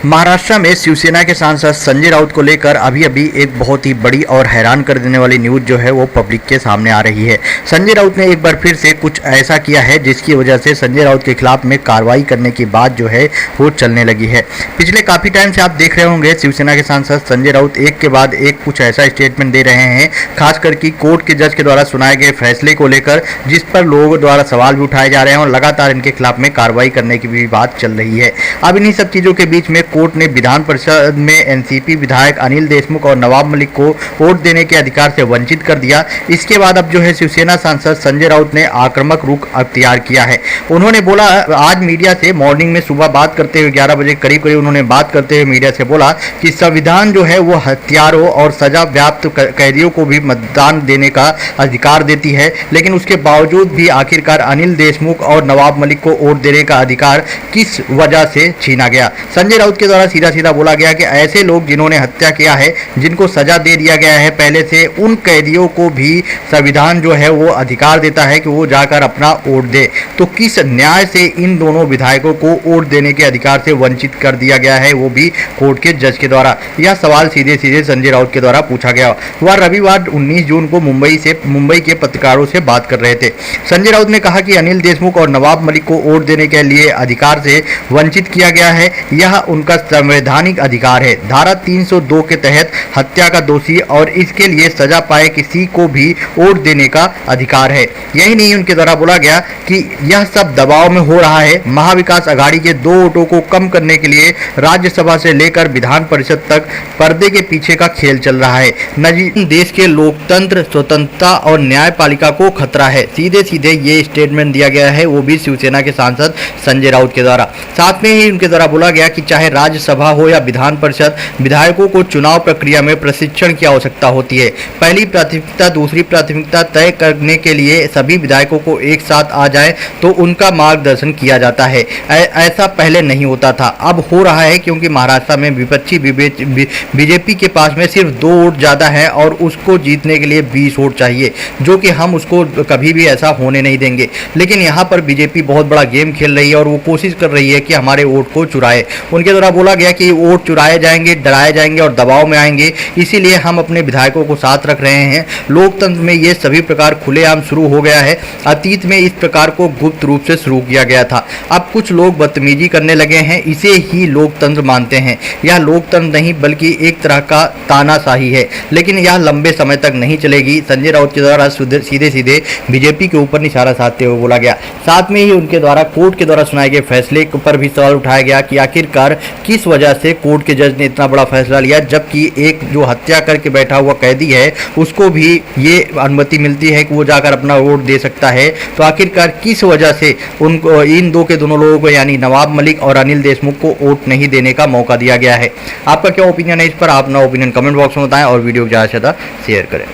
महाराष्ट्र में शिवसेना के सांसद संजय राउत को लेकर अभी एक बहुत ही बड़ी और हैरान कर देने वाली न्यूज जो है वो पब्लिक के सामने आ रही है। संजय राउत ने एक बार फिर से कुछ ऐसा किया है जिसकी वजह से संजय राउत के खिलाफ में कार्रवाई करने की बात जो है वो चलने लगी है। पिछले काफी टाइम से आप देख रहे होंगे शिवसेना के सांसद संजय राउत एक के बाद एक कुछ ऐसा स्टेटमेंट दे रहे हैं, खासकर कि कोर्ट के जज के द्वारा सुनाए गए फैसले को लेकर, जिस पर लोगों द्वारा सवाल भी उठाए जा रहे हैं और लगातार इनके खिलाफ में कार्रवाई करने की भी बात चल रही है। अब इन्हीं सब चीजों के बीच में कोर्ट ने विधान परिषद में एनसीपी विधायक अनिल देशमुख और नवाब मलिक को वोट देने के अधिकार से वंचित कर दिया। इसके बाद अब जो है शिवसेना सांसद संजय राउत ने आक्रामक रुख अख्तियार किया है। उन्होंने बोला, आज मीडिया से मॉर्निंग में सुबह बात करते हुए 11 बजे करीब उन्होंने बात करते हुए मीडिया से बोला कि संविधान जो है वो हत्यारों और सजा व्याप्त कैदियों को भी मतदान देने का अधिकार देती है, लेकिन उसके बावजूद भी आखिरकार अनिल देशमुख और नवाब मलिक को वोट देने का अधिकार किस वजह से छीना गया। संजय राउत के द्वारा सीधा बोला गया कि ऐसे लोग जिन्होंने हत्या किया है, जिनको सजा दे दिया गया है पहले से, उन कैदियों को भी संविधान जो है वो अधिकार देता है कि वो जाकर अपना वोट दे। तो किस न्याय से इन दोनों विधायकों को वोट देने के अधिकार से वंचित कर दिया गया है, वो भी कोर्ट के जज के द्वारा? यह सवाल सीधे संजय राउत के द्वारा पूछा गया। वह रविवार 19 जून को मुंबई के पत्रकारों से बात कर रहे थे। संजय राउत ने कहा कि अनिल देशमुख और नवाब मलिक को वोट देने के लिए अधिकार से वंचित किया गया है, यह उनका संवैधानिक अधिकार है। धारा 302 के तहत हत्या का दोषी और इसके लिए सजा पाए किसी को भी वोट देने का अधिकार है। यही नहीं, उनके द्वारा बोला गया कि यह सब दबाव में हो रहा है। महाविकास अघाड़ी के 2 वोटों को कम करने के लिए राज्यसभा से लेकर विधान परिषद तक पर्दे के पीछे का खेल चल रहा है। देश के लोकतंत्र, स्वतंत्रता और न्यायपालिका को खतरा है। सीधे ये स्टेटमेंट दिया गया है, वो भी शिवसेना के सांसद संजय राउत के द्वारा। साथ में ही उनके द्वारा बोला गया कि चाहे राज्यसभा हो या विधान परिषद, विधायकों को चुनाव प्रक्रिया में प्रशिक्षण की आवश्यकता होती है। पहली प्राथमिकता, दूसरी प्राथमिकता तय करने के लिए सभी विधायकों को एक साथ आ जाए तो उनका मार्गदर्शन किया जाता है। ऐसा पहले नहीं होता था, अब हो रहा है, क्योंकि महाराष्ट्र में विपक्षी बीजेपी के पास में सिर्फ 2 वोट ज़्यादा है और उसको जीतने के लिए 20 वोट चाहिए, जो कि हम उसको कभी भी ऐसा होने नहीं देंगे। लेकिन यहाँ पर बीजेपी बहुत बड़ा गेम खेल रही है और वो कोशिश कर रही है कि हमारे वोट को चुराए। उनके द्वारा बोला गया कि वोट चुराए जाएंगे, डराए जाएंगे और दबाव में आएंगे, इसीलिए हम अपने विधायकों को साथ रख रहे हैं। लोकतंत्र में ये सभी प्रकार खुलेआम शुरू हो गया है। अतीत में इस प्रकार को गुप्त रूप से शुरू किया गया था। अब कुछ लोग बदतमीजी करने लगे हैं, इसे ही लोकतंत्र मानते हैं। यह लोकतंत्र नहीं बल्कि एक तरह का तानाशाही है, लेकिन यह लंबे समय तक नहीं चलेगी। संजय राउत के द्वारा सीधे बीजेपी के ऊपर निशाना साधते हुए बोला गया। साथ में ही उनके द्वारा कोर्ट के द्वारा सुनाए गए फैसले पर भी सवाल उठाया गया कि आखिरकार किस वजह से कोर्ट के जज ने इतना बड़ा फैसला लिया, जबकि एक जो हत्या करके बैठा हुआ कैदी है उसको भी ये अनुमति मिलती है कि वो जाकर अपना वोट दे सकता है। तो आखिरकार किस वजह से उनको, इन दोनों लोगों को, यानी नवाब मलिक और अनिल देशमुख को वोट नहीं देने का मौका दिया गया है? आपका क्या ओपिनियन है इस पर? आप अपना ओपिनियन कमेंट बॉक्स में बताएं और वीडियो को ज़्यादा से ज़्यादा शेयर करें।